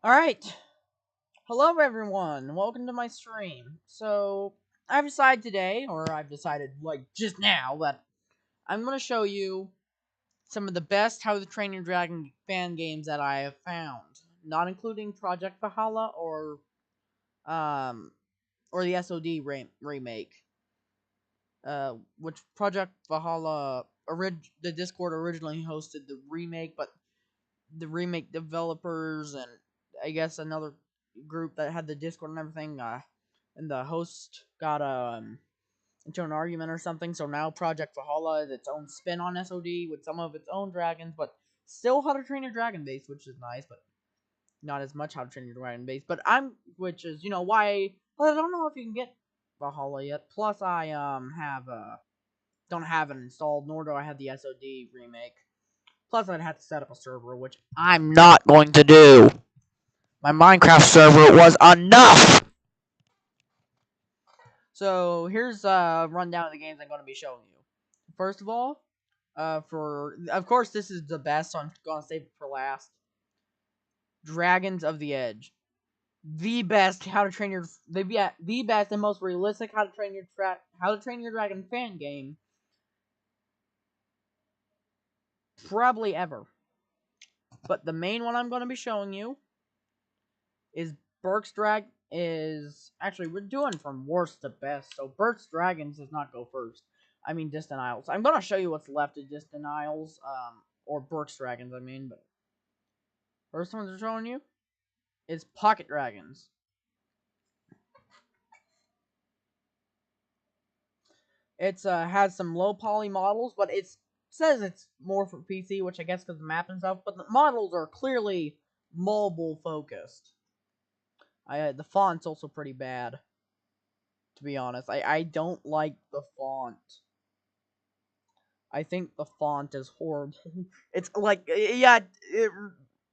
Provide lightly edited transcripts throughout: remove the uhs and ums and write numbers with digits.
Alright, hello everyone, welcome to my stream. So, I've decided like just now, that I'm gonna show you some of the best How to Train Your Dragon fan games that I have found. Not including Project Valhala um, or the SOD remake. Which Project Valhala, the Discord originally hosted the remake, but the remake developers and I guess another group that had the Discord and everything, and the host got into an argument or something. So now Project Valhalla is its own spin on SOD with some of its own dragons, but still How to Train Your Dragon based, which is nice, but not as much How to Train Your Dragon based. But which is why. Well, I don't know if you can get Valhalla yet. Plus, I have don't have it installed, nor do I have the SOD remake. Plus, I'd have to set up a server, which I'm not going to do. My Minecraft server was enough! So, here's a rundown of the games I'm going to be showing you. First of all, of course, this is the best, so I'm going to save it for last. Dragons of the Edge. The best the best and most realistic How to Train Your Dragon fan game probably ever. But the main one I'm going to be showing you is actually, we're doing from worst to best, so Burke's Dragons does not go first. I mean Distant Isles. I'm gonna show you what's left of Distant Isles, or Burke's Dragons, I mean, but first one they're showing you is Pocket Dragons. It's has some low poly models, but it says it's more for PC, which I guess because the map and stuff, but the models are clearly mobile focused. The font's also pretty bad, to be honest. I don't like the font. I think the font is horrible. It's like, yeah, it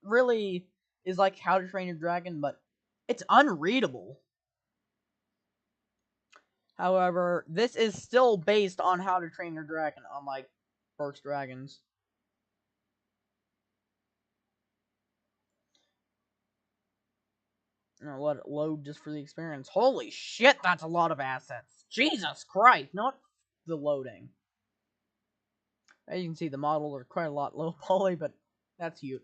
really is like How to Train Your Dragon, but it's unreadable. However, this is still based on How to Train Your Dragon, unlike Burke's Dragons. I'll let it load just for the experience. Holy shit, that's a lot of assets. Jesus Christ, not the loading. As you can see, the models are quite a lot low poly, but that's cute.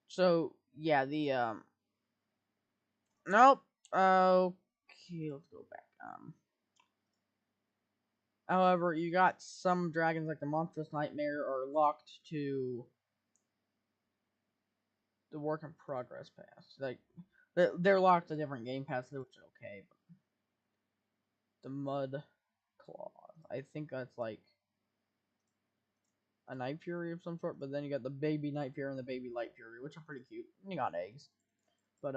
So yeah, nope. Okay, let's go back. However, you got some dragons like the Monstrous Nightmare are locked to the work in progress pass. Like they're locked to different game passes, which is okay. But the Mud Claw, I think that's like a Night Fury of some sort. But then you got the baby Night Fury and the baby Light Fury, which are pretty cute. And you got eggs, but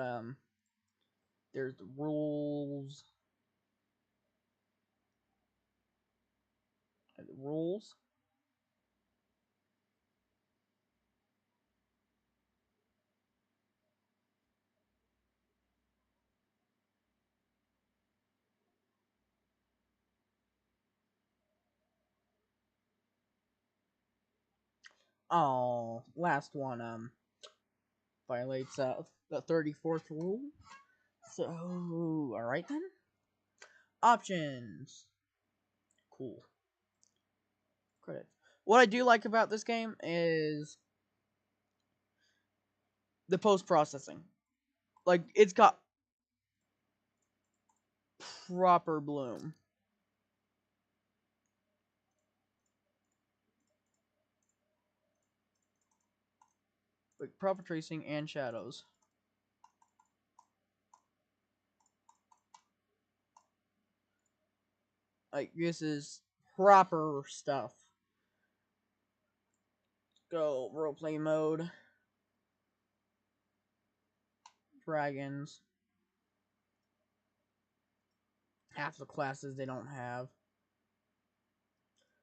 there's the rules. The rules. Oh, last one violates the 34th rule. So, alright then. Options. Cool. Credit. What I do like about this game is the post-processing. Like, it's got proper bloom. Like, proper tracing and shadows. Like, this is proper stuff. Go, roleplay mode. Dragons. Half the classes they don't have.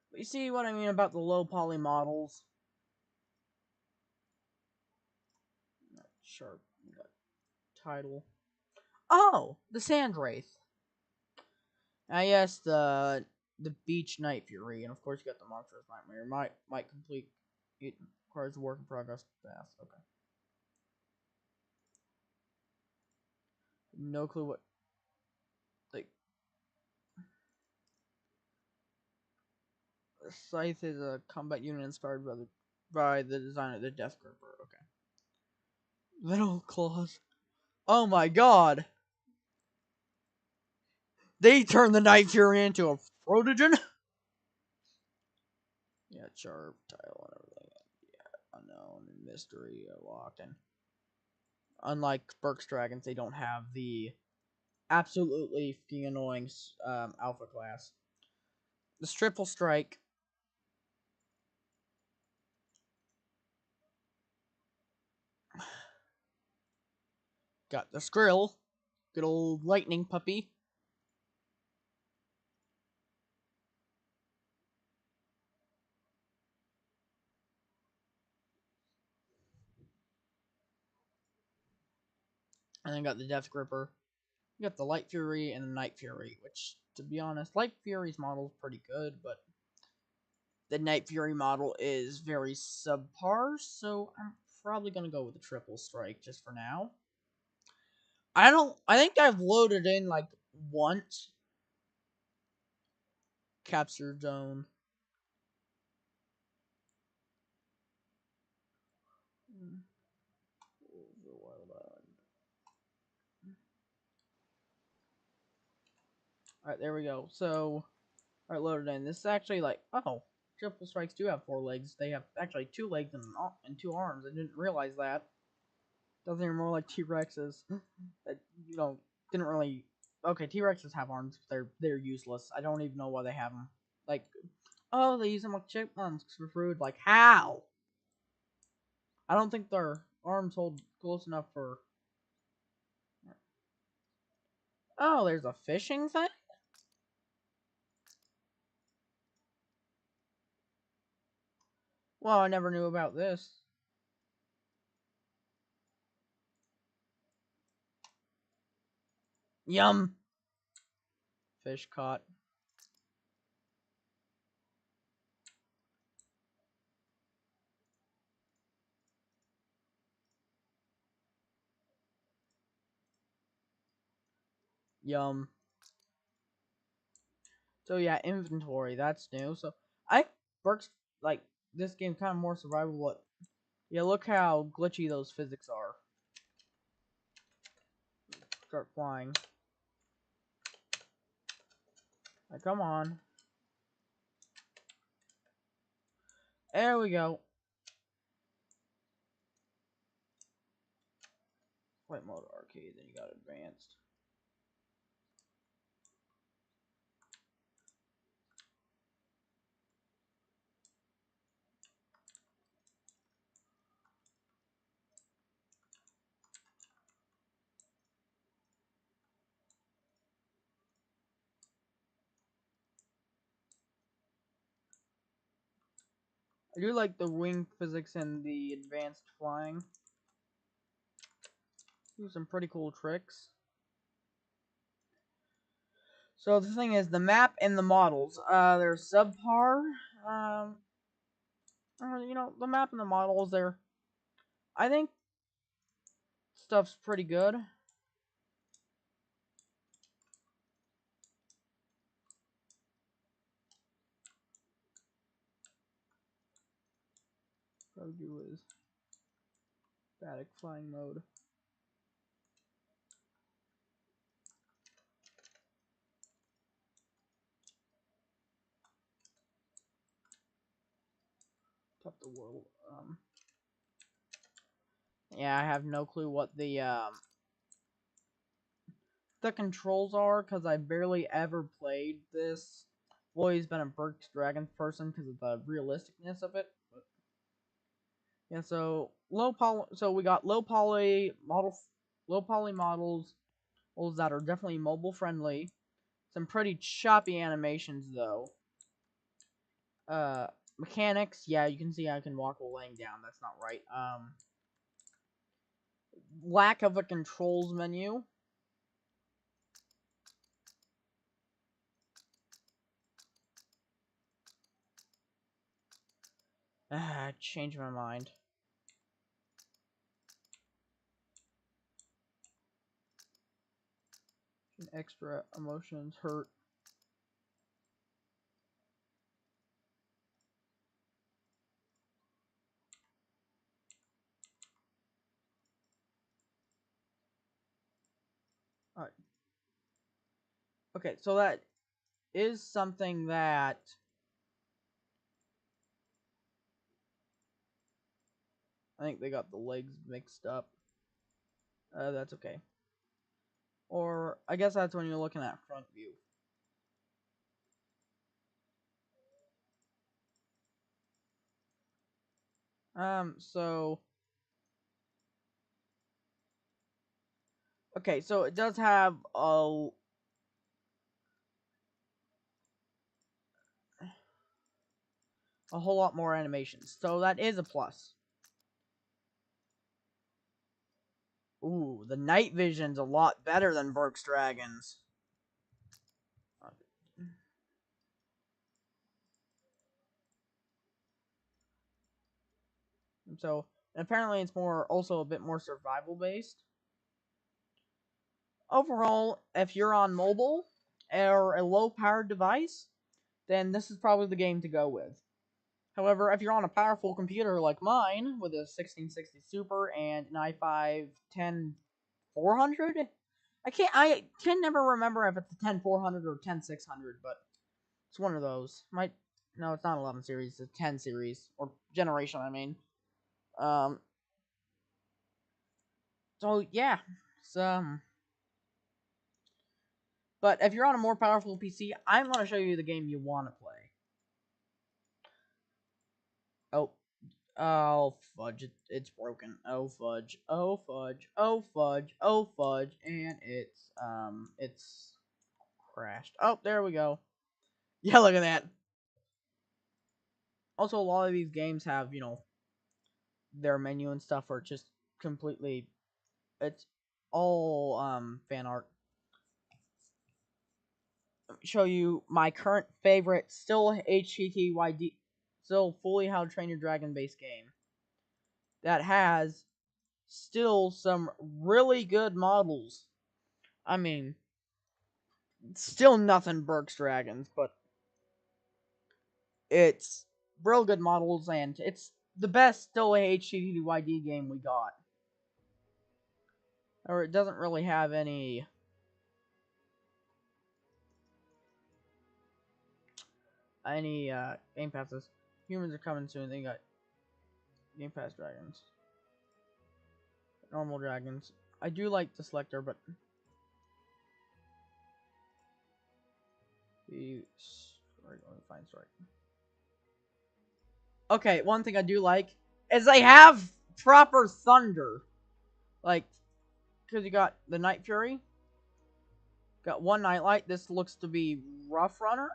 But you see what I mean about the low poly models? Sharp. Title. Oh! The Sand Wraith. Yes, the Beach Night Fury, and of course you got the Monstrous Nightmare. Might complete it requires a work in progress fast. Okay. No clue what. Like, the scythe is a combat unit inspired by the design of the Death Gripper. Okay. Little claws. Oh my god! They turned the Night Fury into a protogen? Yeah, sharp tile and everything. Yeah, unknown and mystery walking. Unlike Burke's Dragons, they don't have the absolutely fucking annoying alpha class. The triple strike. Got the Skrill. Good old lightning puppy. And then got the Death Gripper. You got the Light Fury and the Night Fury, which, to be honest, Light Fury's model is pretty good, but the Night Fury model is very subpar, so I'm probably gonna go with the triple strike just for now. I think I've loaded in like once. Capture zone. Alright, there we go. So, alright, loaded in. This is actually like, oh, triple strikes do have 4 legs. They have actually 2 legs and 2 arms. I didn't realize that. Doesn't even more like T-Rexes. That, you know, didn't really. Okay, T-Rexes have arms. They're useless. I don't even know why they have them. Like, oh, they use them like chipmunks for food. Like, how? I don't think their arms hold close enough for. Oh, there's a fishing thing? Well, I never knew about this. Yum! Fish caught. Yum. So yeah, inventory, that's new. So I works like this game kind of more survival, but yeah, look how glitchy those physics are. Start flying. Like, come on. There we go. Flight mode arcade, then you got advanced. I do like the wing physics and the advanced flying. Do some pretty cool tricks. So the thing is, the map and the models, they're subpar. You know, the map and the models, I think stuff's pretty good. What I'll do is static flying mode. Top the world. Yeah, I have no clue what the controls are, because I barely ever played this. I've always been a Burke's Dragons person because of the realisticness of it. But yeah, so so we got low poly models that are definitely mobile friendly. Some pretty choppy animations though. Mechanics, yeah, you can see I can walk while laying down. That's not right. Lack of a controls menu. Changed my mind. extra emotions hurt. Alright. Okay, so that is something that I think they got the legs mixed up. That's okay. Or I guess that's when you're looking at front view. So okay, so it does have a whole lot more animations, so that is a plus. Ooh, the night vision's a lot better than Burke's Dragons. So, and apparently it's also a bit more survival based. Overall, if you're on mobile or a low powered device, then this is probably the game to go with. However, if you're on a powerful computer like mine with a 1660 Super and an i5 10400, I can never remember if it's a 10400 or 10600, but it's one of those. No, it's not 11 series, it's 10 series or generation, I mean. So yeah, but if you're on a more powerful PC, I'm going to show you the game you want to play. Oh fudge, it's broken. Oh fudge, oh fudge, oh fudge, oh fudge, and it's crashed. Oh, there we go. Yeah, look at that. Also, a lot of these games have, their menu and stuff are just completely, it's all, fan art. Let me show you my current favorite, still HTTYD, still fully How to Train Your Dragon based game. That has still some really good models. I mean, still nothing Burke's Dragons, but it's real good models, and it's the best still HTTYD game we got. Or it doesn't really have any Game Passes. Humans are coming soon. They got Game Pass Dragons. Normal dragons. I do like the selector, but let me find strike. Okay, one thing I do like is they have proper thunder. Like, because you got the Night Fury, got one Nightlight. This looks to be Rough Runner,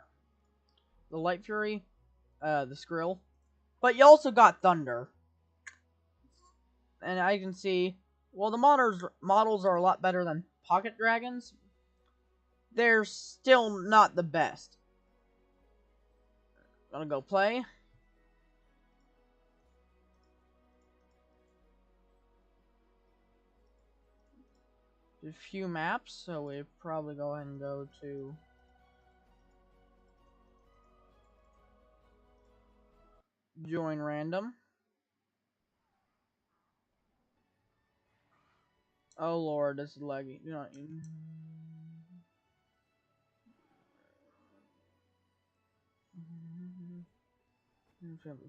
the Light Fury, the Skrill, but you also got Thunder. And I can see, well, the models are a lot better than Pocket Dragons. They're still not the best. Gonna go play. A few maps, so we probably go ahead and go to join random. Oh lord, this is laggy. You know,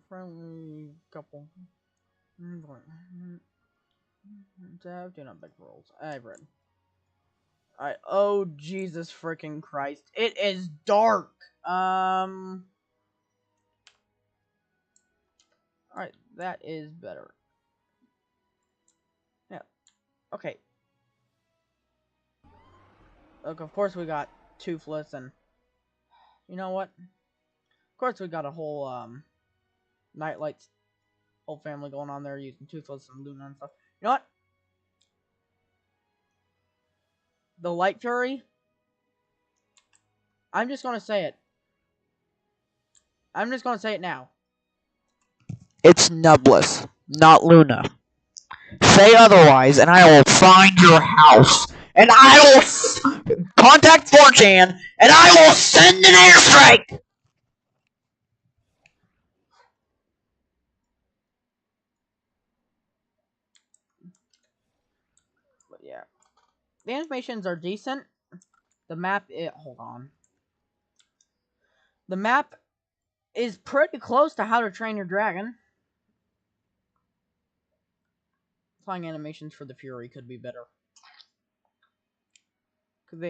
friendly couple. Tab, do not beg for rolls. I've read. Alright, oh Jesus freaking Christ. It is dark. Alright, that is better. Yeah. Okay. Look, of course we got Toothless and you know what? Of course we got a whole Nightlight's whole family going on there using Toothless and Luna and stuff. You know what? The Light Fury, I'm just gonna say it. I'm just gonna say it now. It's Nubless, not Luna. Say otherwise, and I will find your house, and I will contact 4chan, and I will send an airstrike! But yeah. The animations are decent. The map, hold on. The map is pretty close to How to Train Your Dragon. Flying animations for the Fury could be better. Cause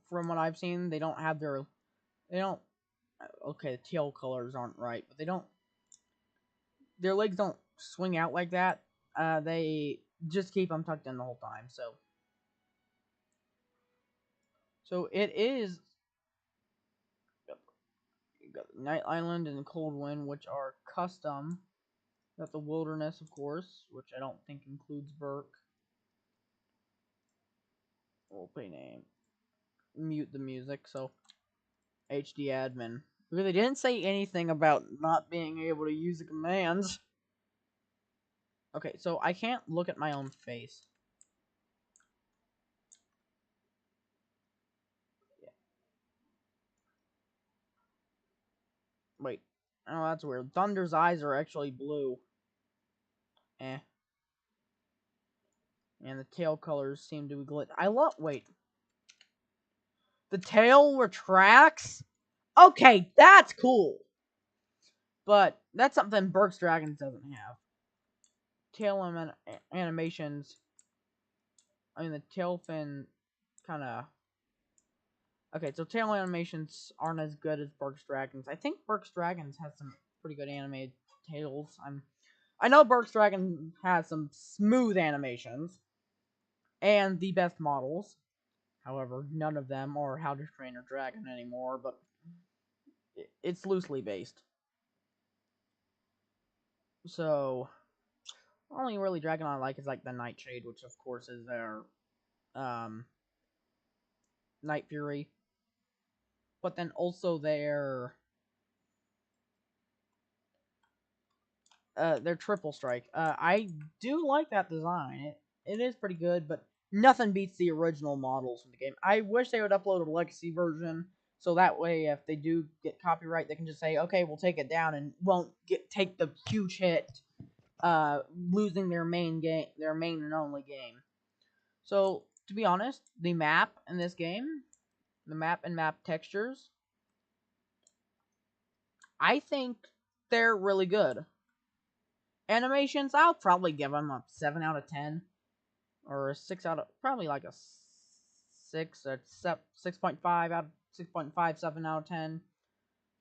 from what I've seen, they don't, okay, the tail colors aren't right, but their legs don't swing out like that. They just keep them tucked in the whole time, So it is. You got Night Island and Cold Wind, which are custom. You got the Wilderness, of course, which I don't think includes Burke. Roleplay name. Mute the music, so HD admin. Because they didn't say anything about not being able to use the commands. Okay, so I can't look at my own face. Yeah. Wait. Oh, that's weird. Thunder's eyes are actually blue. Eh. And the tail colors seem to be wait. The tail retracts? Okay, that's cool. But that's something Burke's Dragons doesn't have. Tail animations. I mean, the tail fin kind of. Okay, so tail animations aren't as good as Burke's Dragons. I think Burke's Dragons has some pretty good animated tails. I know Burke's Dragon has some smooth animations and the best models. However, none of them are How to Train Your Dragon anymore, but it's loosely based. So, the only really dragon I like is like the Nightshade, which of course is their Night Fury. But then also their Triple Strike. I do like that design. It is pretty good, but nothing beats the original models from the game. I wish they would upload a legacy version, so that way if they do get copyright, they can just say, okay, we'll take it down and won't take the huge hit, losing their main and only game. So, to be honest, the map in this game, the map and map textures, I think they're really good. Animations, I'll probably give them a 7 out of 10. Or a 6 out of, probably like a 6, or 6.5 out of 6.57 out of 10.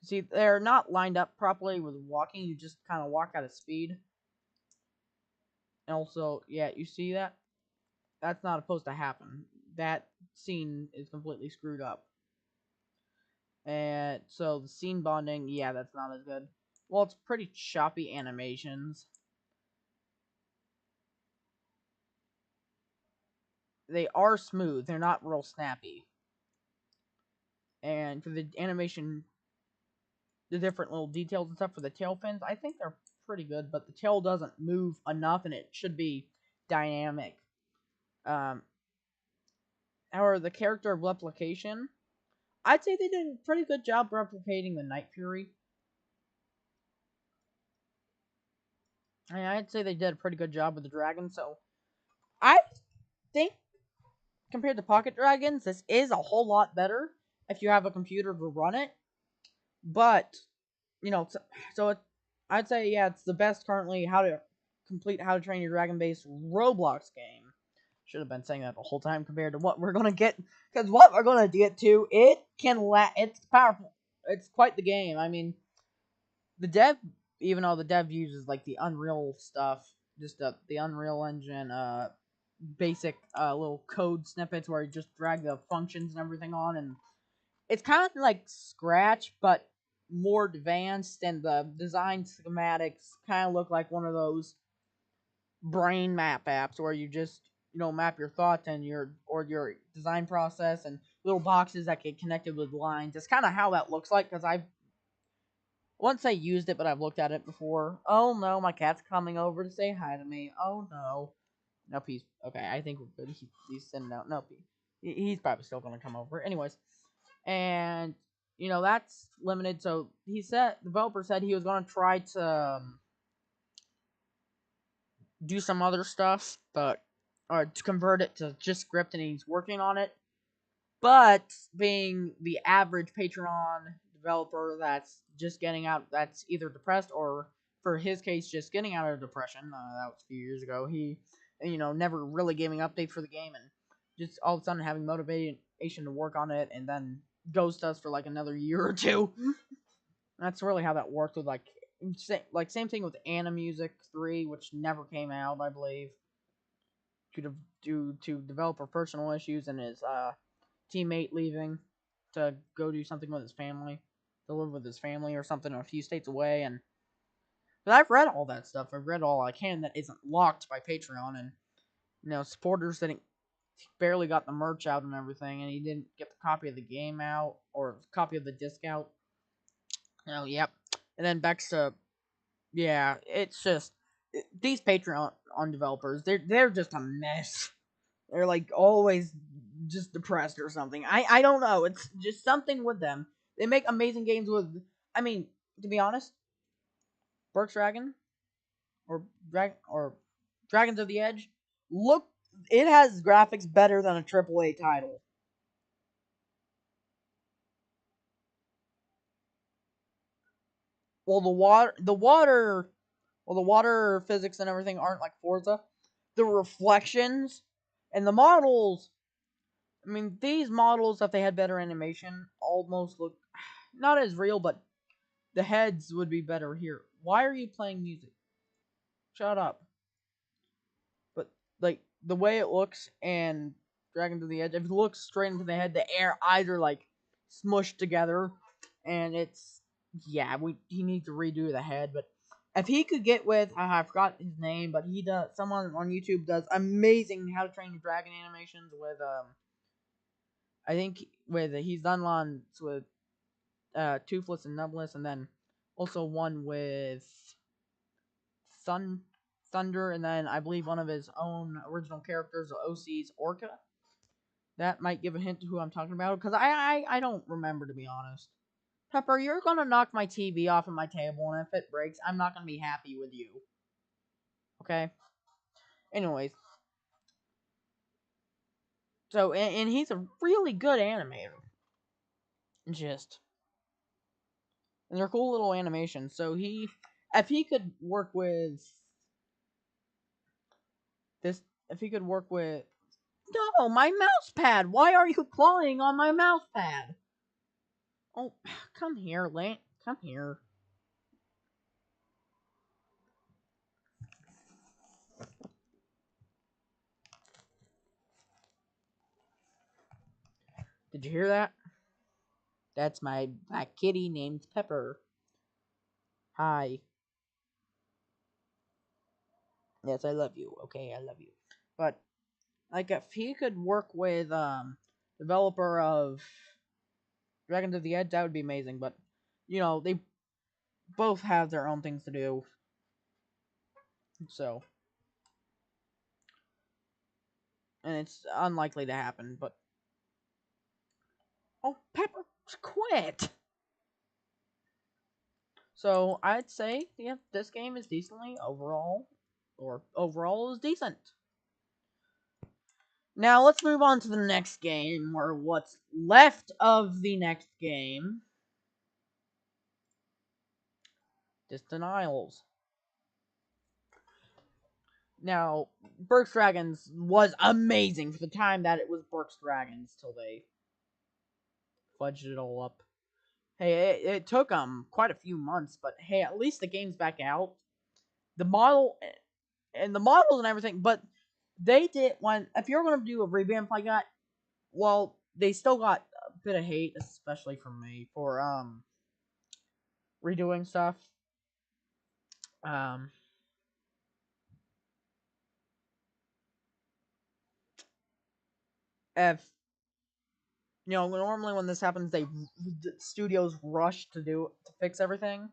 See, they're not lined up properly with walking, you just kind of walk at a speed. And also, yeah, you see that? That's not supposed to happen. That scene is completely screwed up. And so the scene bonding, yeah, that's not as good. Well, it's pretty choppy animations. They are smooth. They're not real snappy. And for the animation, the different little details and stuff for the tail fins, I think they're pretty good. But the tail doesn't move enough, and it should be dynamic. However, the character of replication, I'd say they did a pretty good job replicating the Night Fury. I'd say they did a pretty good job with the dragon, so I think compared to Pocket Dragons, this is a whole lot better if you have a computer to run it. But, you know, I'd say, yeah, it's the best currently How to Train Your Dragon based Roblox game. Should have been saying that the whole time compared to what we're gonna get, because what we're gonna get to, it's powerful. It's quite the game. I mean, the dev, even though the dev uses like the Unreal stuff, just the Unreal Engine, basic little code snippets where you just drag the functions and everything on, and it's kind of like Scratch, but more advanced, and the design schematics kind of look like one of those brain map apps where you just, map your thoughts and your design process, and little boxes that get connected with lines. It's kind of how that looks like, because I once I used it, but I've looked at it before. Oh no, my cat's coming over to say hi to me. Oh no. Nope, okay, I think we're good. He's sending out. Nope. He's probably still gonna come over. Anyways, and that's limited. So developer said he was gonna try to do some other stuff, but or to convert it to just script, and he's working on it. But being the average Patreon developer that's just getting out, that's either depressed or, for his case, just getting out of depression. That was a few years ago. He, never really giving updates for the game, and just all of a sudden having motivation to work on it, and then ghost us for like another year or two. That's really how that worked with same thing with Anna Music 3, which never came out, I believe, due to developer personal issues and his teammate leaving to go do something with his family, to live with his family or something a few states away. And but I've read all that stuff. I've read all I can that isn't locked by Patreon, and supporters didn't barely got the merch out and everything, and he didn't get the copy of the game out or copy of the disc out. Yep. And then back to it's just these Patreon developers. They're just a mess. They're like always just depressed or something. I don't know. It's just something with them. They make amazing games with. I mean, to be honest, Burke's Dragon or Dragons of the Edge. Look, it has graphics better than a AAA title. Well, the water physics and everything aren't like Forza. The reflections and the models. I mean, these models, if they had better animation, almost look not as real, but the heads would be better here. Why are you playing music? Shut up. But like the way it looks and Dragon to the Edge, if it looks straight into the head, the eyes are like smushed together, and it's he needs to redo the head. But if he could get with I forgot his name, but he does someone on YouTube does amazing How to Train Your Dragon animations with I think with he's done ones with Toothless and Nubless, and then also one with Thunder, and then I believe one of his own original characters, OC's Orca. That might give a hint to who I'm talking about, because I don't remember, to be honest. Pepper, you're gonna knock my TV off of my table, and if it breaks, I'm not gonna be happy with you. Okay? Anyways. So, and he's a really good animator. Just. And they're cool little animations. So if he could work with this, if he could work with, no, my mouse pad. Why are you clawing on my mouse pad? Oh, come here, Lane. Come here. Did you hear that? That's my black kitty named Pepper. Hi. Yes, I love you. Okay, I love you. But like, if he could work with developer of Dragons of the Edge, that would be amazing. But they both have their own things to do. So, and it's unlikely to happen. But oh, Pepper, quit. So I'd say, this game is decently overall, or overall is decent. Now let's move on to the next game, or what's left of the next game. Distant Isles. Now, Burke's Dragons was amazing for the time that it was Burke's Dragons till they fudged it all up. Hey, it took them quite a few months, but hey, at least the game's back out. The models and everything, but they did if you're gonna do a revamp like that, well, they still got a bit of hate, especially from me, for redoing stuff. If normally when this happens, the studios rush to fix everything.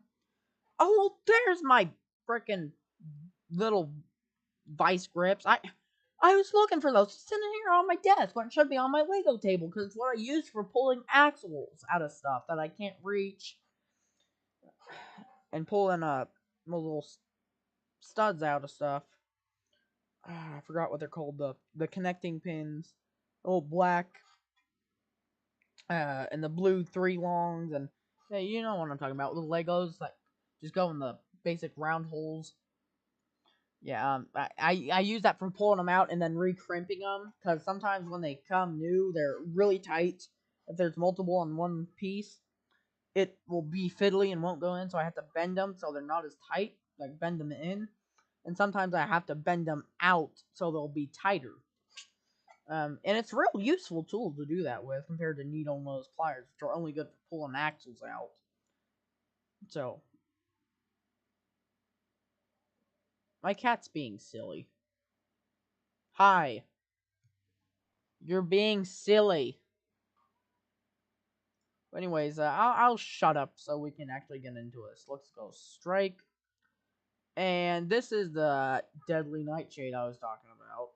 Oh, there's my freaking little vice grips. I was looking for those. It's sitting here on my desk when it should be on my Lego table because it's what I use for pulling axles out of stuff that I can't reach and pulling little studs out of stuff. I forgot what they're called. The connecting pins, old black, and the blue 3 longs, and yeah, you know what I'm talking about. The Legos like just go in the basic round holes. Yeah, I use that for pulling them out and then re-crimping them, because sometimes when they come new, they're really tight. If there's multiple on one piece, it will be fiddly and won't go in, so I have to bend them so they're not as tight, like bend them in. And sometimes I have to bend them out so they'll be tighter. And it's a real useful tool to do that with compared to needle nose pliers, which are only good for pulling axles out. So, my cat's being silly. Hi. You're being silly. But anyways, I'll shut up so we can actually get into this. Let's go strike. And this is the deadly nightshade I was talking about.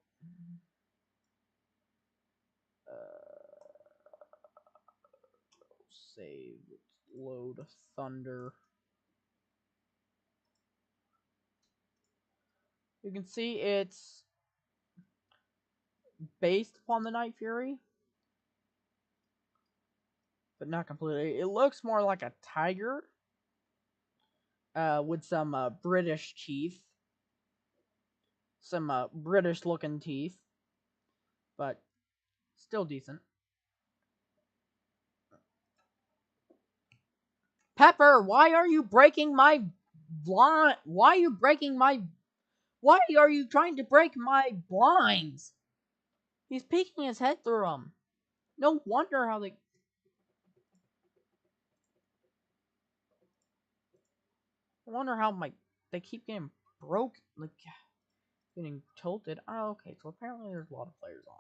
Save. Load thunder. You can see it's based upon the Night Fury, but not completely. It looks more like a tiger, with some British teeth, some British looking teeth, but still decent. Pepper, why are you breaking my blind? Why are you trying to break my blinds? He's peeking his head through them. No wonder how they. I wonder how they keep getting broke, like getting tilted. Oh, okay. So apparently there's a lot of players on.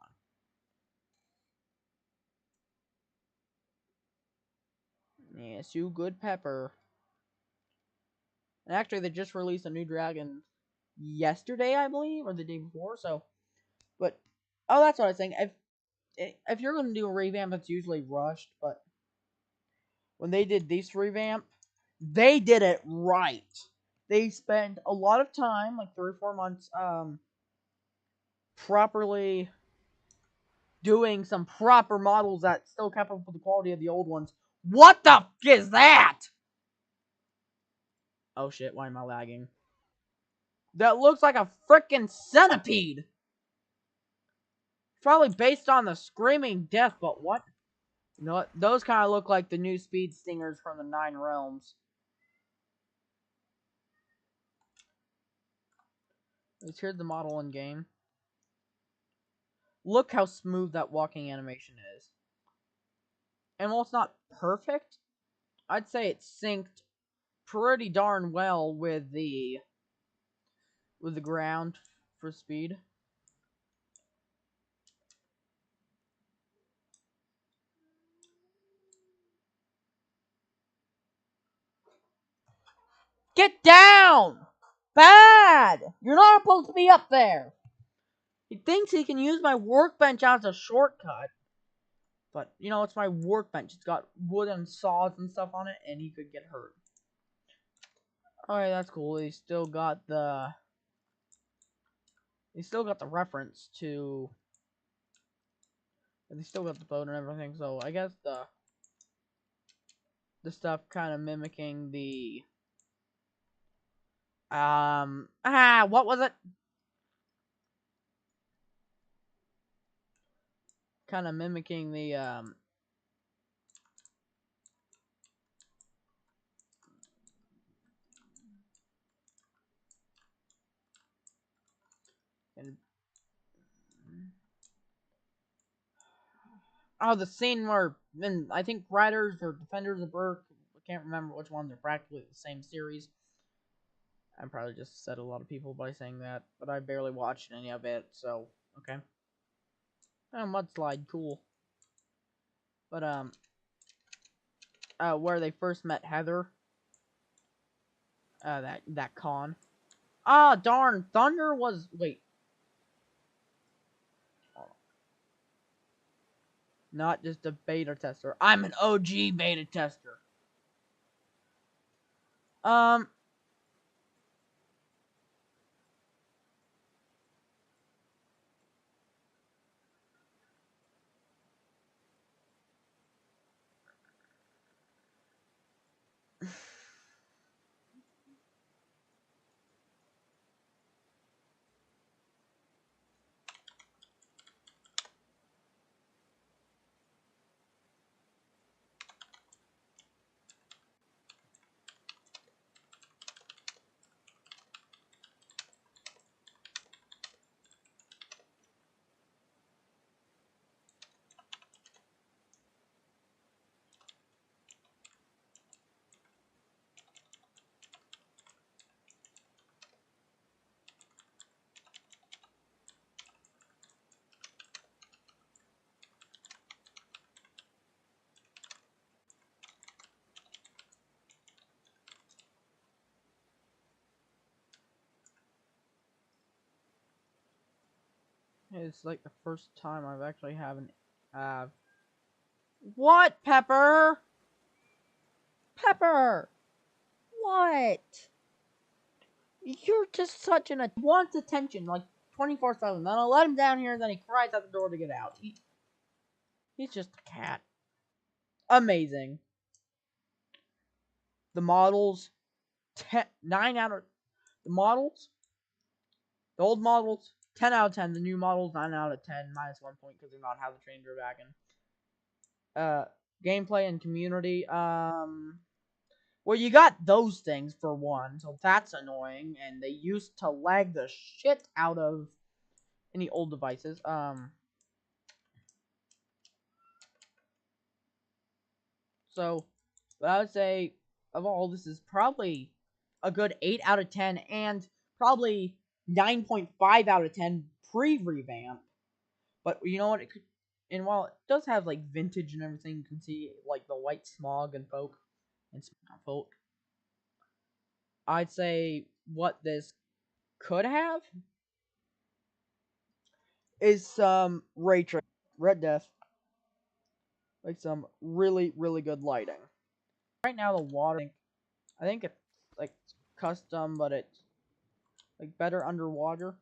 Yes, you good Pepper. And actually, they just released a new dragon yesterday, I believe, or the day before. So, but oh, that's what I was saying. If you're going to do a revamp, it's usually rushed. But when they did this revamp, they did it right. They spent a lot of time, like 3 or 4 months, properly doing some proper models that still kept up with the quality of the old ones. What the f is that? Oh shit, why am I lagging? That looks like a freaking centipede! Probably based on the Screaming Death, but what? You know what? Those kind of look like the new Speed Stingers from the 9 Realms. Here's the model in game. Look how smooth that walking animation is. And while it's not perfect, I'd say it's synced pretty darn well with the ground for speed. Get down! Bad! You're not supposed to be up there! He thinks he can use my workbench as a shortcut. But, you know, it's my workbench. It's got wooden saws and stuff on it, and he could get hurt. Alright, that's cool. He still got the reference to... They still got the boat and everything, so I guess the stuff kind of mimicking the... what was it? Kind of mimicking the, the scene where, I think Riders or Defenders of Burke, I can't remember which ones, are practically the same series. I probably just upset a lot of people by saying that, but I barely watched any of it, so, okay. Oh, Mudslide, cool. But, where they first met Heather. That con. Ah, darn, Thunder was, wait. Not just a beta tester. I'm an OG beta tester. Um, it's like the first time I've actually what, Pepper? Pepper! What? You're just such an wants attention like 24/7. Then I'll let him down here, then he cries at the door to get out. He's just a cat. Amazing. The models, 9 out of the models. The old models, 10 out of 10. The new models, 9 out of 10, -1 point because they're not how the trains are back in. Gameplay and community. Well, you got those things for one, so that's annoying, and they used to lag the shit out of any old devices. So, but I would say, of all, this is probably a good 8 out of 10, and probably 9.5 out of 10 pre-revamp. But you know what? It could, and while it does have like vintage and everything, you can see like the white smog and folk, and folk. I'd say what this could have is some ray tracing, red death, like some really really good lighting. Right now the water, I think it's like custom, but it's like better underwater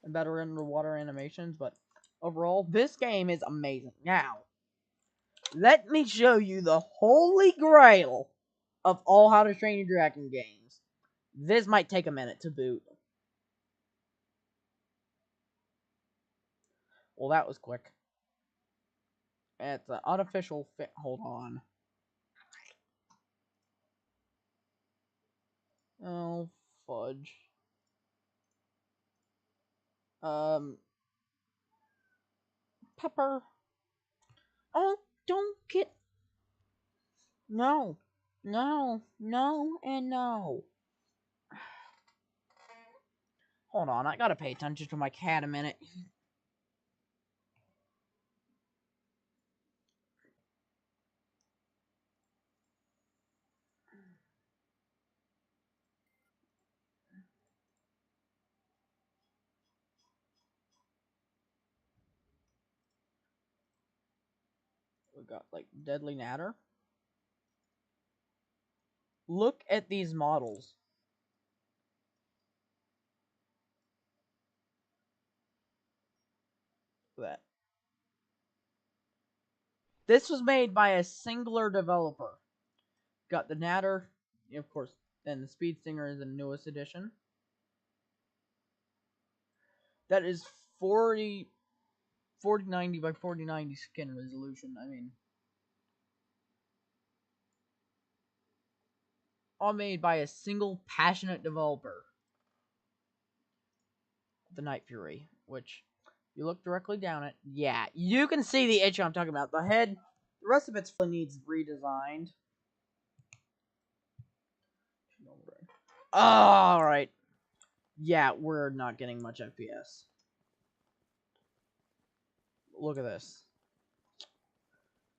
and better underwater animations. But overall, this game is amazing. Now, let me show you the holy grail of all How to Train Your Dragon games. This might take a minute to boot. Well, that was quick. It's an unofficial fit. Hold on. Oh, fudge. Pepper. Oh, don't get. No. No. No, and no. Hold on, I gotta pay attention to my cat a minute. We got, like, Deadly Natter. Look at these models. That. This was made by a singular developer. Got the Natter, of course, then the Speed Stinger is the newest edition. That is 4090 by 4090 skin resolution. I mean, all made by a single passionate developer. The Night Fury, which you look directly down at, yeah, you can see the issue I'm talking about. The head, the rest of it needs redesigned. Alright. Yeah, we're not getting much FPS. Look at this.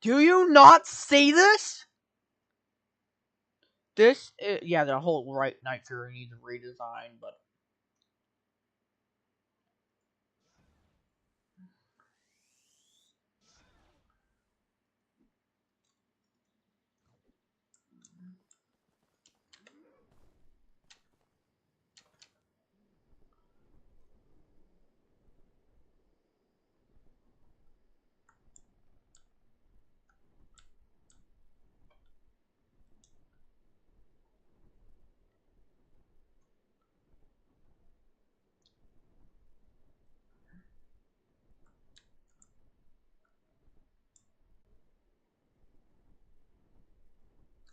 Do you not see this? This, yeah, the whole Night Fury needs a redesign, but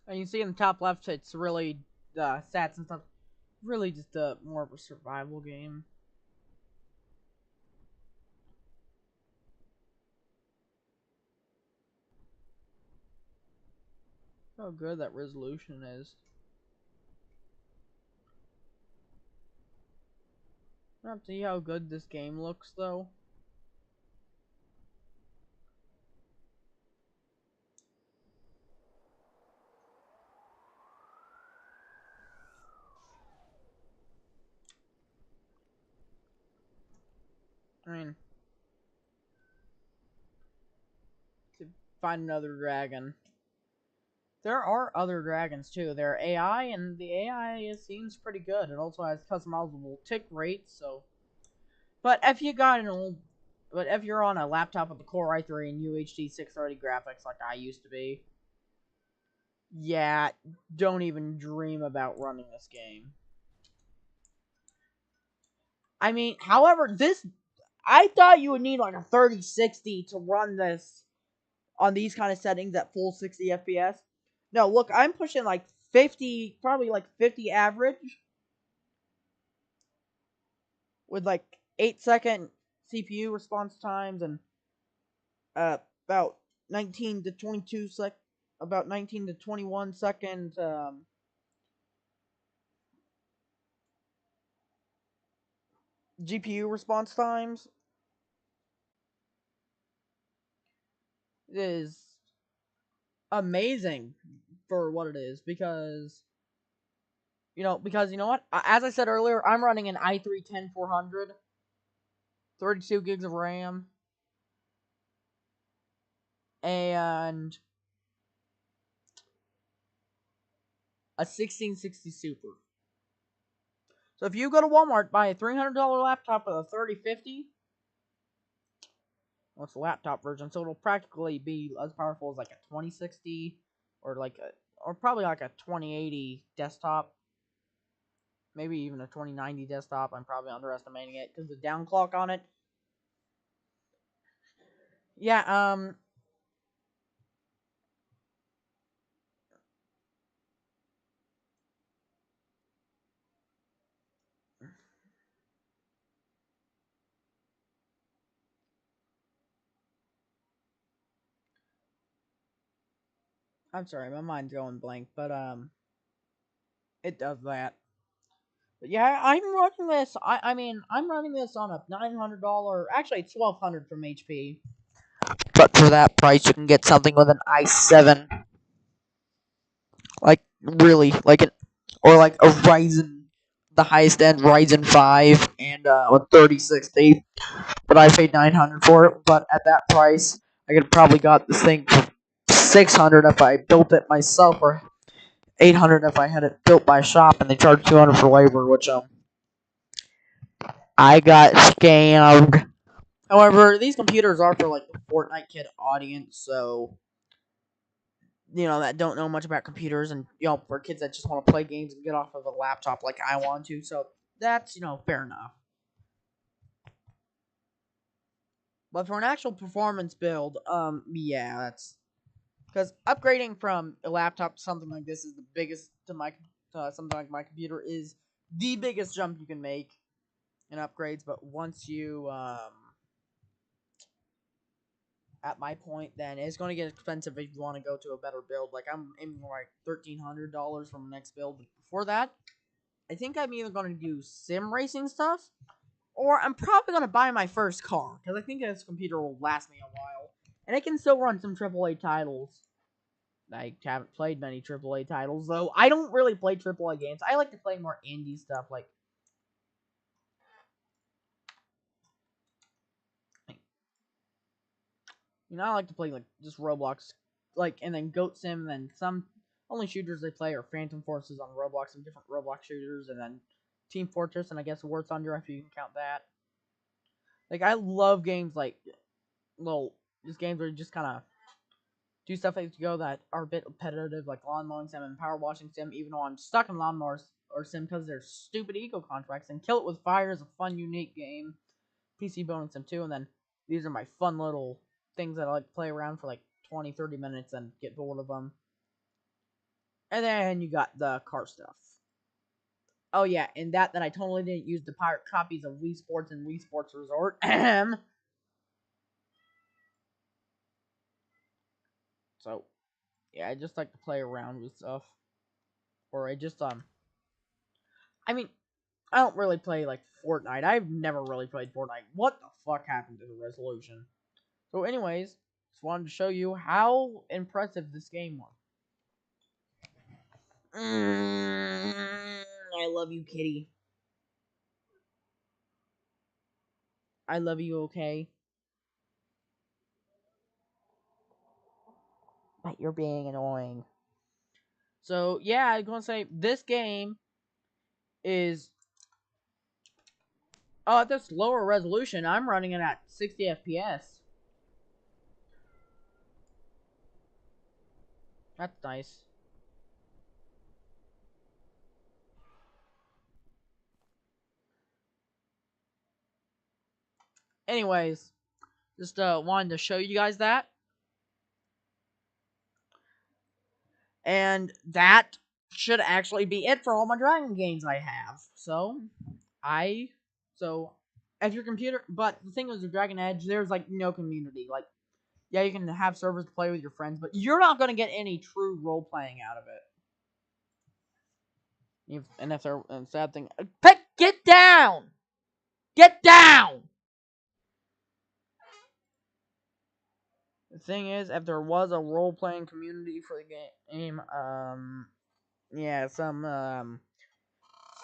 And you see in the top left, it's really stats and stuff. Really, just more of a survival game. How good that resolution is. Not see how good this game looks though. I mean, to find another dragon. There are other dragons too. They're AI, and the AI seems pretty good. It also has customizable tick rates. So, but if you got an old, but if you're on a laptop with the Core i3 and UHD 630 graphics like I used to be, yeah, don't even dream about running this game. I mean, however, I thought you would need like a 3060 to run this on these kind of settings at full 60 FPS. No, look, I'm pushing like 50, probably like 50 average with like 8-second CPU response times and about 19 to 22 sec, about 19 to 21 second GPU response times. It is amazing for what it is because you know what? As I said earlier, I'm running an i3 10400, 32 gigs of RAM, and a 1660 Super. So if you go to Walmart, buy a $300 laptop with a 3050, well, it's the laptop version, so it'll practically be as powerful as like a 2060 or or probably like a 2080 desktop. Maybe even a 2090 desktop. I'm probably underestimating it because the downclock on it. Yeah, I'm sorry, my mind's going blank, but it does that. But yeah, I'm running this. I mean, I'm running this on a $900. Actually, it's $1,200 from HP. But for that price, you can get something with an i7, like really, like an or like a Ryzen, the highest end Ryzen 5, and a 3060. But I paid $900 for it. But at that price, I could probably got this thing for $600 if I built it myself, or $800 if I had it built by a shop, and they charge $200 for labor, which I got scammed. However, these computers are for like the Fortnite kid audience, so that don't know much about computers, and for kids that just want to play games and get off of a laptop like I want to. So that's fair enough. But for an actual performance build, yeah, that's because upgrading from a laptop to something like this is the biggest to my something like my computer is the biggest jump you can make in upgrades. But once you at my point, then it's going to get expensive if you want to go to a better build. Like I'm aiming for like $1,300 from the next build. But before that, I think I'm either going to do sim racing stuff, or I'm probably going to buy my first car because I think this computer will last me a while, and it can still run some AAA titles. I haven't played many AAA titles, though. I don't really play AAA games. I like to play more indie stuff, like I like to play like just Roblox, like, and then Goat Sim, and then some only shooters they play are Phantom Forces on Roblox and different Roblox shooters, and then Team Fortress, and I guess War Thunder if you can count that. Like I love games like little just games where you just kind of do stuff as you go that are a bit repetitive, like lawn mowing sim and power washing sim. Even though I'm stuck in lawnmowers or sim because they're stupid eco contracts, and Kill It With Fire is a fun, unique game. PC bonus sim too, and then these are my fun little things that I like to play around for like 20, 30 minutes and get bored of them. And then you got the car stuff. Oh yeah, and that I totally didn't use the pirate copies of Wii Sports and Wii Sports Resort. So, yeah, I just like to play around with stuff. Or I just, I mean, I don't really play, like, Fortnite. I've never really played Fortnite. What the fuck happened to the resolution? So, anyways, just wanted to show you how impressive this game was. I love you, kitty. I love you, okay? But you're being annoying. So, yeah, I was going to say, this game is... Oh, at this lower resolution, I'm running it at 60 FPS. That's nice. Anyways, just wanted to show you guys that. And that should actually be it for all my Dragon games I have. So, if your computer, but the thing is with Dragon Edge, there's like no community. Like, yeah, you can have servers to play with your friends, but you're not going to get any true role playing out of it. And if they're a sad thing, get down! Get down! The thing is, if there was a role playing community for the game, yeah, some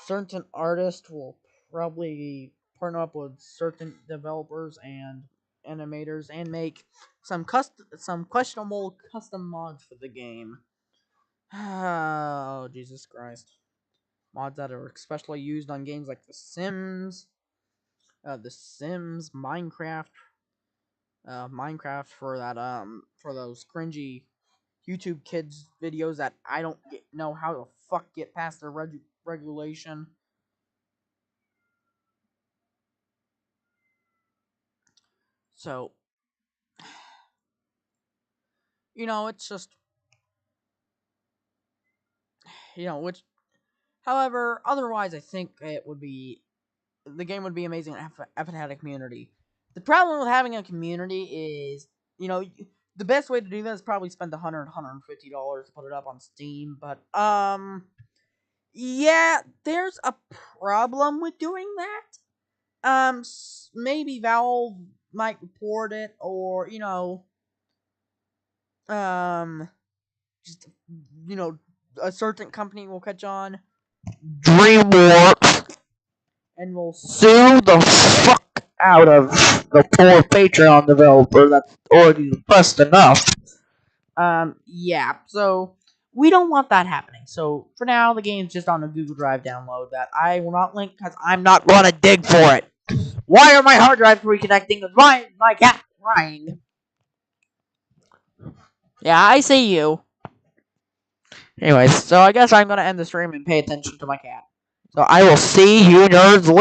certain artists will probably partner up with certain developers and animators and make some questionable custom mods for the game. Oh, Jesus Christ. Mods that are especially used on games like The Sims, Minecraft for that for those cringy YouTube kids videos that I don't know how the fuck get past their regulation. So, it's just, which, however, otherwise I think the game would be amazing if it had a community. The problem with having a community is, the best way to do that is probably spend $150 to put it up on Steam, but, yeah, there's a problem with doing that. Maybe Valve might report it, or, just, a certain company will catch on, DreamWorks, and will sue the fuck out of the poor Patreon developer that's already depressed enough. Yeah, so we don't want that happening. So for now, the game's just on a Google Drive download that I will not link because I'm not going to dig for it. Why are my hard drives reconnecting? Why is my cat crying? Yeah, I see you. Anyways, so I guess I'm going to end the stream and pay attention to my cat. So I will see you nerds later.